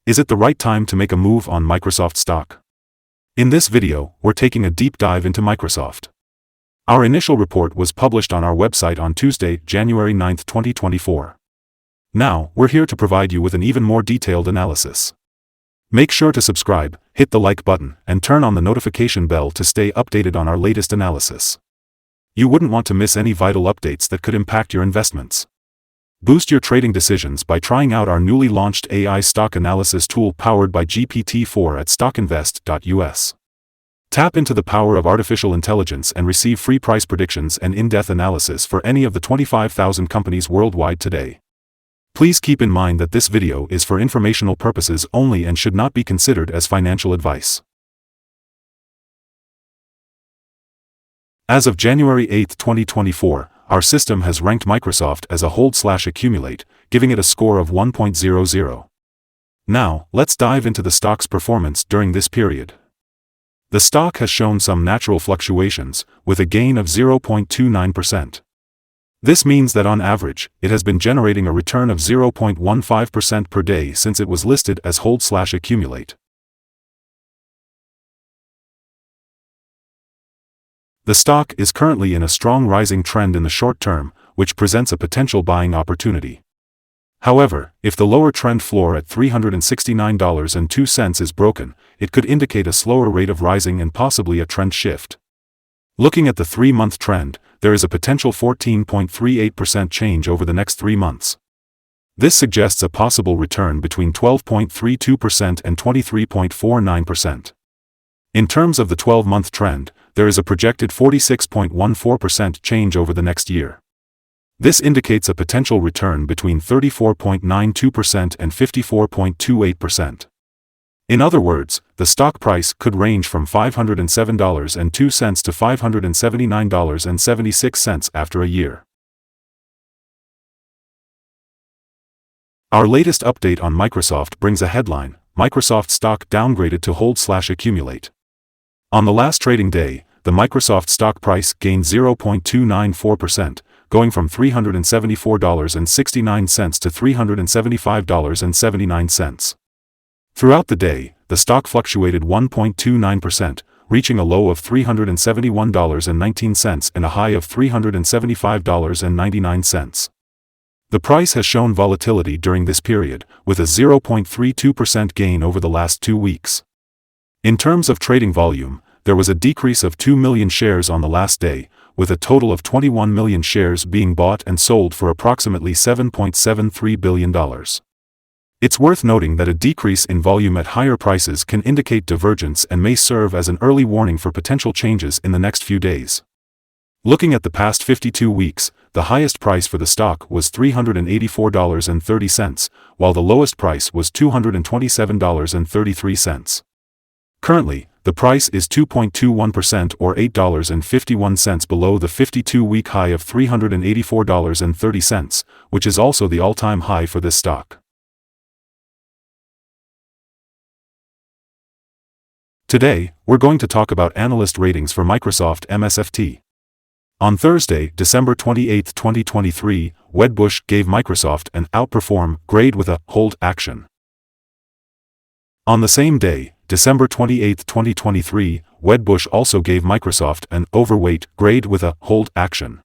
Is it the right time to make a move on Microsoft stock? In this video, we're taking a deep dive into Microsoft. Our initial report was published on our website on Tuesday, January 9, 2024. Now, we're here to provide you with an even more detailed analysis. Make sure to subscribe, hit the like button, and turn on the notification bell to stay updated on our latest analysis. You wouldn't want to miss any vital updates that could impact your investments. Boost your trading decisions by trying out our newly launched AI stock analysis tool powered by GPT-4 at StockInvest.us. Tap into the power of artificial intelligence and receive free price predictions and in-depth analysis for any of the 25,000 companies worldwide today. Please keep in mind that this video is for informational purposes only and should not be considered as financial advice. As of January 8, 2024, our system has ranked Microsoft as a hold/accumulate, giving it a score of 1.00. Now, let's dive into the stock's performance during this period. The stock has shown some natural fluctuations, with a gain of 0.29%. This means that on average, it has been generating a return of 0.15% per day since it was listed as hold/accumulate. The stock is currently in a strong rising trend in the short term, which presents a potential buying opportunity. However, if the lower trend floor at $369.02 is broken, it could indicate a slower rate of rising and possibly a trend shift. Looking at the 3-month trend, there is a potential 14.38% change over the next 3 months. This suggests a possible return between 12.32% and 23.49%. In terms of the 12-month trend, there is a projected 46.14% change over the next year. This indicates a potential return between 34.92% and 54.28%. In other words, the stock price could range from $507.02 to $579.76 after a year. Our latest update on Microsoft brings a headline: Microsoft stock downgraded to hold/accumulate. On the last trading day, the Microsoft stock price gained 0.294%, going from $374.69 to $375.79. Throughout the day, the stock fluctuated 1.29%, reaching a low of $371.19 and a high of $375.99. The price has shown volatility during this period, with a 0.32% gain over the last 2 weeks. In terms of trading volume, there was a decrease of 2 million shares on the last day, with a total of 21 million shares being bought and sold for approximately $7.73 billion. It's worth noting that a decrease in volume at higher prices can indicate divergence and may serve as an early warning for potential changes in the next few days. Looking at the past 52 weeks, the highest price for the stock was $384.30, while the lowest price was $227.33. Currently, the price is 2.21% or $8.51 below the 52-week high of $384.30, which is also the all-time high for this stock. Today, we're going to talk about analyst ratings for Microsoft MSFT. On Thursday, December 28, 2023, Wedbush gave Microsoft an outperform grade with a hold action. On the same day, December 28, 2023, Wedbush also gave Microsoft an overweight grade with a hold action.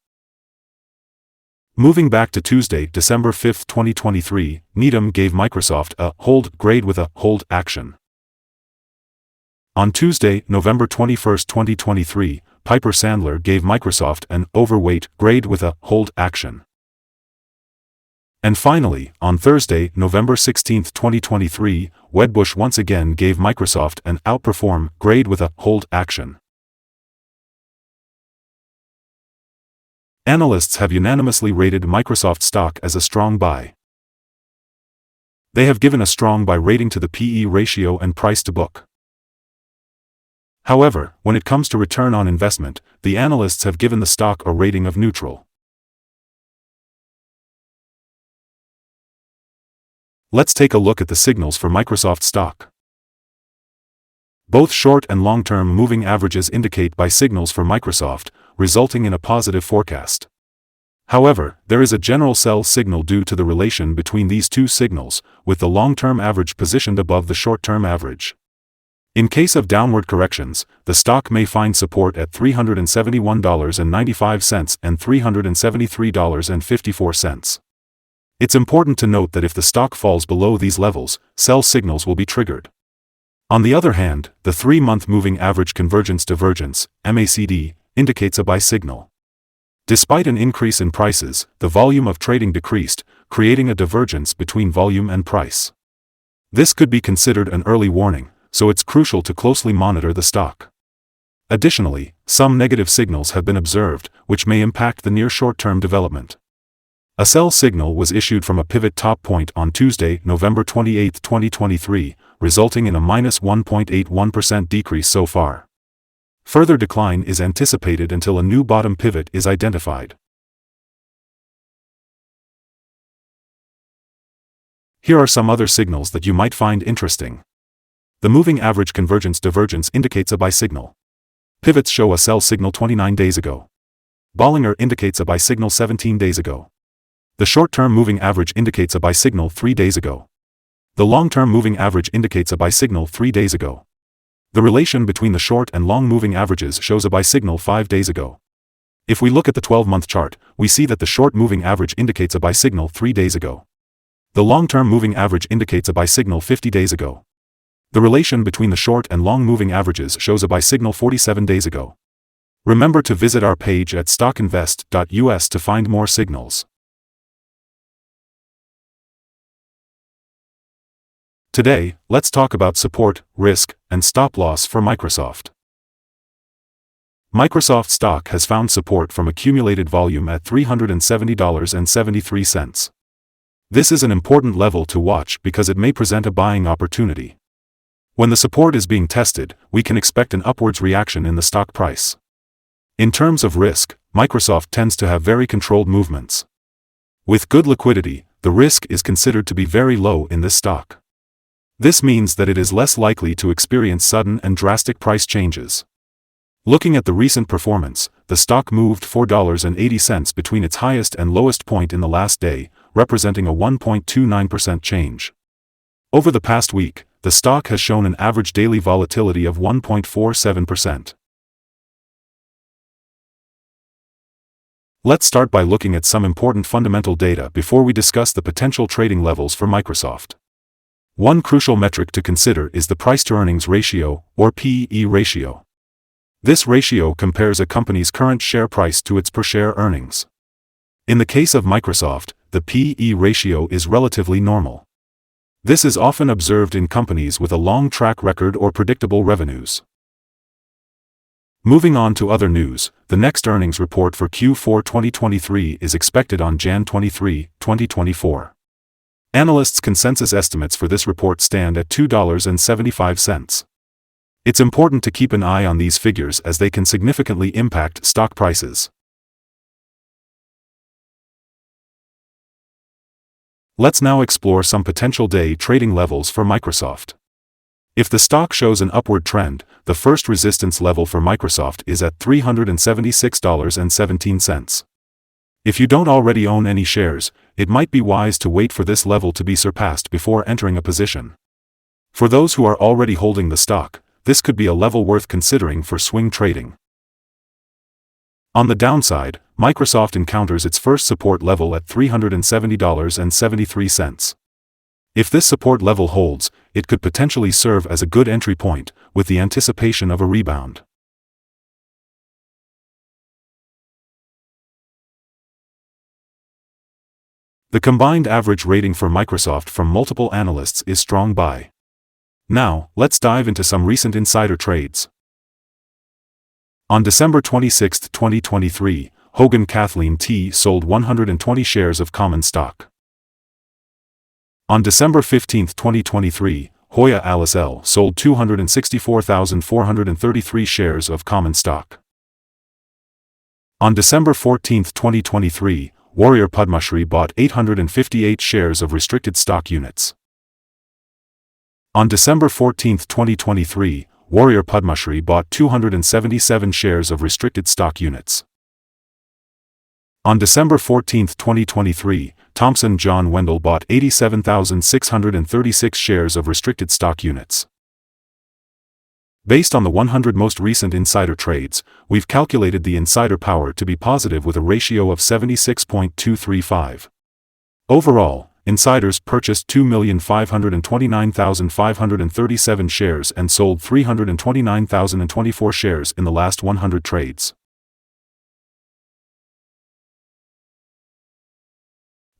Moving back to Tuesday, December 5, 2023, Needham gave Microsoft a hold grade with a hold action. On Tuesday, November 21, 2023, Piper Sandler gave Microsoft an overweight grade with a hold action. And finally, on Thursday, November 16, 2023, Wedbush once again gave Microsoft an outperform grade with a hold action. Analysts have unanimously rated Microsoft stock as a strong buy. They have given a strong buy rating to the PE ratio and price to book. However, when it comes to return on investment, the analysts have given the stock a rating of neutral. Let's take a look at the signals for Microsoft stock. Both short and long-term moving averages indicate buy signals for Microsoft, resulting in a positive forecast. However, there is a general sell signal due to the relation between these two signals, with the long-term average positioned above the short-term average. In case of downward corrections, the stock may find support at $371.95 and $373.54. It's important to note that if the stock falls below these levels, sell signals will be triggered. On the other hand, the 3-month moving average convergence divergence, MACD, indicates a buy signal. Despite an increase in prices, the volume of trading decreased, creating a divergence between volume and price. This could be considered an early warning, so it's crucial to closely monitor the stock. Additionally, some negative signals have been observed, which may impact the near short-term development. A sell signal was issued from a pivot top point on Tuesday, November 28, 2023, resulting in a minus 1.81% decrease so far. Further decline is anticipated until a new bottom pivot is identified. Here are some other signals that you might find interesting. The moving average convergence divergence indicates a buy signal. Pivots show a sell signal 29 days ago. Bollinger indicates a buy signal 17 days ago. The short-term moving average indicates a buy signal 3 days ago. The long-term moving average indicates a buy signal 3 days ago. The relation between the short and long moving averages shows a buy signal 5 days ago. If we look at the 12-month chart, we see that the short moving average indicates a buy signal 3 days ago. The long-term moving average indicates a buy signal 50 days ago. The relation between the short and long moving averages shows a buy signal 47 days ago. Remember to visit our page at StockInvest.us to find more signals. Today, let's talk about support, risk, and stop-loss for Microsoft. Microsoft stock has found support from accumulated volume at $370.73. This is an important level to watch because it may present a buying opportunity. When the support is being tested, we can expect an upwards reaction in the stock price. In terms of risk, Microsoft tends to have very controlled movements. With good liquidity, the risk is considered to be very low in this stock. This means that it is less likely to experience sudden and drastic price changes. Looking at the recent performance, the stock moved $4.80 between its highest and lowest point in the last day, representing a 1.29% change. Over the past week, the stock has shown an average daily volatility of 1.47%. Let's start by looking at some important fundamental data before we discuss the potential trading levels for Microsoft. One crucial metric to consider is the price-to-earnings ratio, or PE ratio. This ratio compares a company's current share price to its per-share earnings. In the case of Microsoft, the PE ratio is relatively normal. This is often observed in companies with a long track record or predictable revenues. Moving on to other news, the next earnings report for Q4 2023 is expected on Jan 23, 2024. Analysts' consensus estimates for this report stand at $2.75. It's important to keep an eye on these figures as they can significantly impact stock prices. Let's now explore some potential day trading levels for Microsoft. If the stock shows an upward trend, the first resistance level for Microsoft is at $376.17. If you don't already own any shares, it might be wise to wait for this level to be surpassed before entering a position. For those who are already holding the stock, this could be a level worth considering for swing trading. On the downside, Microsoft encounters its first support level at $370.73. If this support level holds, it could potentially serve as a good entry point, with the anticipation of a rebound. The combined average rating for Microsoft from multiple analysts is strong buy. Now, let's dive into some recent insider trades. On December 26, 2023, Hogan Kathleen T. sold 120 shares of common stock. On December 15, 2023, Hoya Alice L. sold 264,433 shares of common stock. On December 14, 2023, Warrior Padmashri bought 858 shares of restricted stock units. On December 14, 2023, Warrior Padmashri bought 277 shares of restricted stock units. On December 14, 2023, Thompson John Wendell bought 87,636 shares of restricted stock units. Based on the 100 most recent insider trades, we've calculated the insider power to be positive with a ratio of 76.235. Overall, insiders purchased 2,529,537 shares and sold 329,024 shares in the last 100 trades.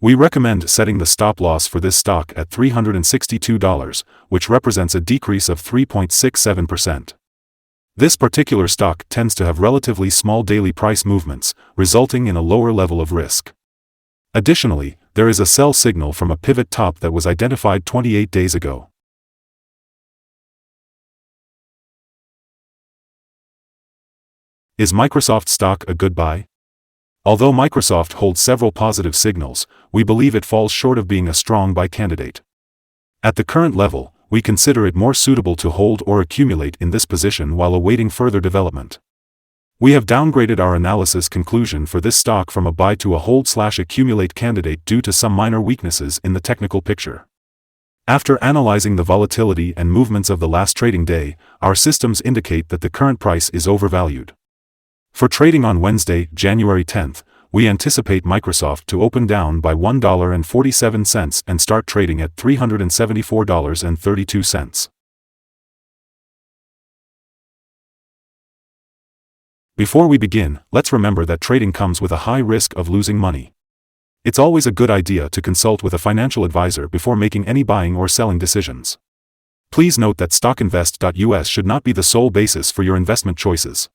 We recommend setting the stop loss for this stock at $362, which represents a decrease of 3.67%. This particular stock tends to have relatively small daily price movements, resulting in a lower level of risk. Additionally, there is a sell signal from a pivot top that was identified 28 days ago. Is Microsoft stock a good buy? Although Microsoft holds several positive signals, we believe it falls short of being a strong buy candidate. At the current level, we consider it more suitable to hold or accumulate in this position while awaiting further development. We have downgraded our analysis conclusion for this stock from a buy to a hold/accumulate candidate due to some minor weaknesses in the technical picture. After analyzing the volatility and movements of the last trading day, our systems indicate that the current price is overvalued. For trading on Wednesday, January 10th, we anticipate Microsoft to open down by $1.47 and start trading at $374.32. Before we begin, let's remember that trading comes with a high risk of losing money. It's always a good idea to consult with a financial advisor before making any buying or selling decisions. Please note that StockInvest.us should not be the sole basis for your investment choices.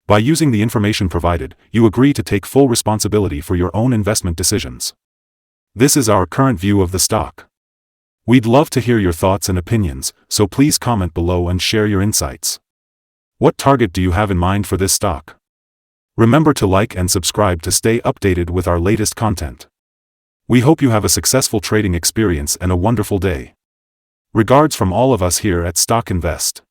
By using the information provided, you agree to take full responsibility for your own investment decisions. This is our current view of the stock. We'd love to hear your thoughts and opinions, so please comment below and share your insights. What target do you have in mind for this stock? Remember to like and subscribe to stay updated with our latest content. We hope you have a successful trading experience and a wonderful day. Regards from all of us here at Stock Invest.